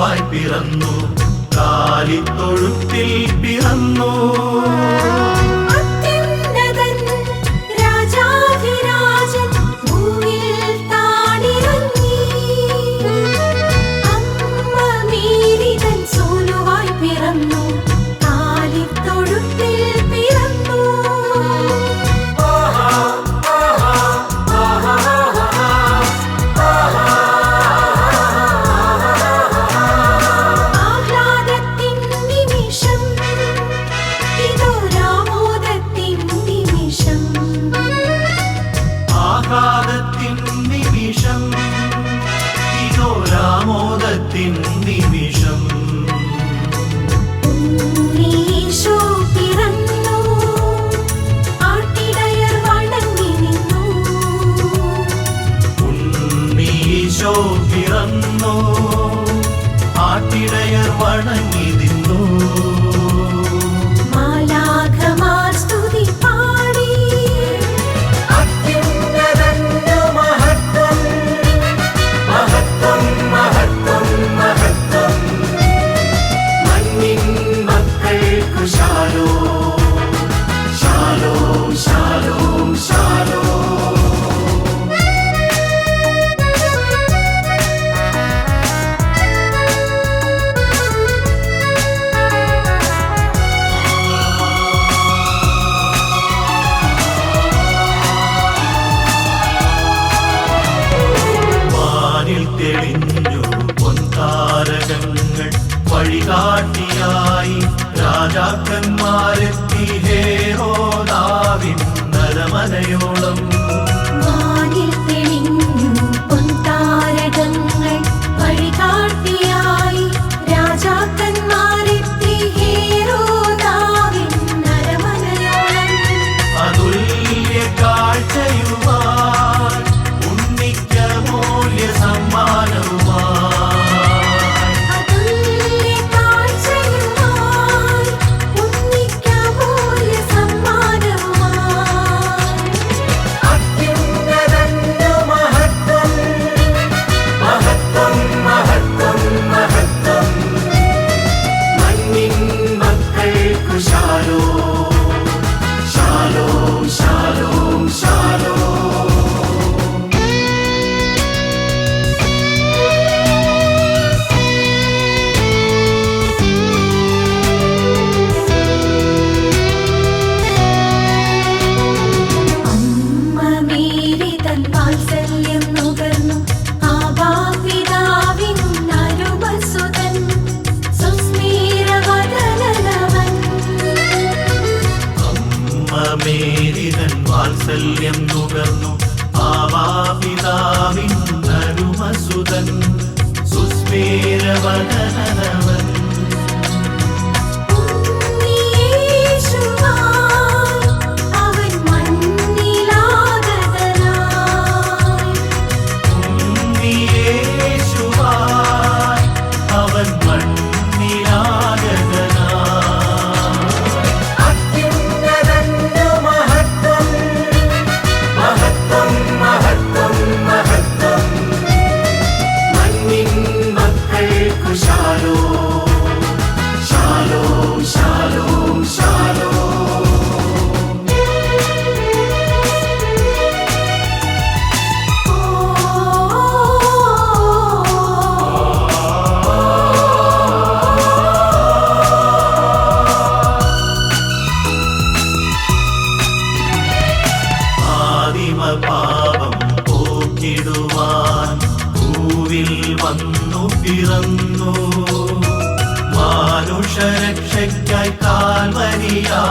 സോനുവായി പിറന്നു, കാലിത്തൊഴുത്തിൽ പിറന്നു. രാമോദത്തിൻ നിമിഷം ഉണ്ണീശോ പിറന്നു, ആട്ടിടയർ വണങ്ങി നിന്നു. ഉണ്ണീശോ പിറന്നു, ആട്ടിടയർ വണങ്ങി നിന്നു. മാലാഖമാർ സ്തുതി പാടി, അത്യുന്നതന്റെ മഹത്വം മഹത്വം മഹത്വം മഹത്വം. മണ്ണിൻ മക്കൾക്കു ശാലോം ശാലോം ശാലോം ശാലോം. തെളിഞ്ഞു പൊൻതാരകങ്ങൾ, വഴികാട്ടിയായി രാജാക്കന്മാരെത്തി ഹേരോദാവിൻ നരമനയോളം. വാനിൽ തെളിഞ്ഞു പൊൻതാരകങ്ങൾ, വഴികാട്ടിയായി രാജാക്കന്മാരെത്തി ഹേരോദാവിൻ നരമനയോളം. അതുല്യ കാഴ്ചയുമായി ഉണ്ണിക്കമൂല്യ സമ്മാനവുമായി, അതുല്യ കാഴ്ചയുമായി ഉണ്ണിക്കമൂല്യ സമ്മാനവുമായി. അത്യുന്നതന്റെ മഹത്വം മഹത്വം മഹത്വം മഹത്വം. മണ്ണിൻ മക്കൾക്കു ശാലോം ശാലോം ശാലോം ശാലോം. അമ്മ മേരി തൻ വാത്സല്യം നുകർന്നു, ആബാപിതാവിൻ അരുമസുതൻ സുസ്മേരവദനനവൻ. അമ്മ മേരി തൻ വാത്സല്യം നുകർന്നു, ആവാപിതാവിൻ അരുമസുതൻ സുസ്മേരവദനനവൻ. ഉണ്ണീയേശുവായി അവൻ മണ്ണിലാഗതനായി. ഉണ്ണിയേശുവായി അവൻ മണ്ണിലാഗതനായി. അത്യുന്നതന്റെ മഹത്വം മഹത്വം മഹത്വം മഹത്വം. മണ്ണിൻ മക്കൾക്കു ശാലോം ശാലോം ശാലോം ശാലോം. ആദിമപാപം പോക്കിടുവാൻ ഭൂവിൽ വന്നു പിറന്നു, മാനുഷരക്ഷയ്ക്കായി കാൽവരിയാഗം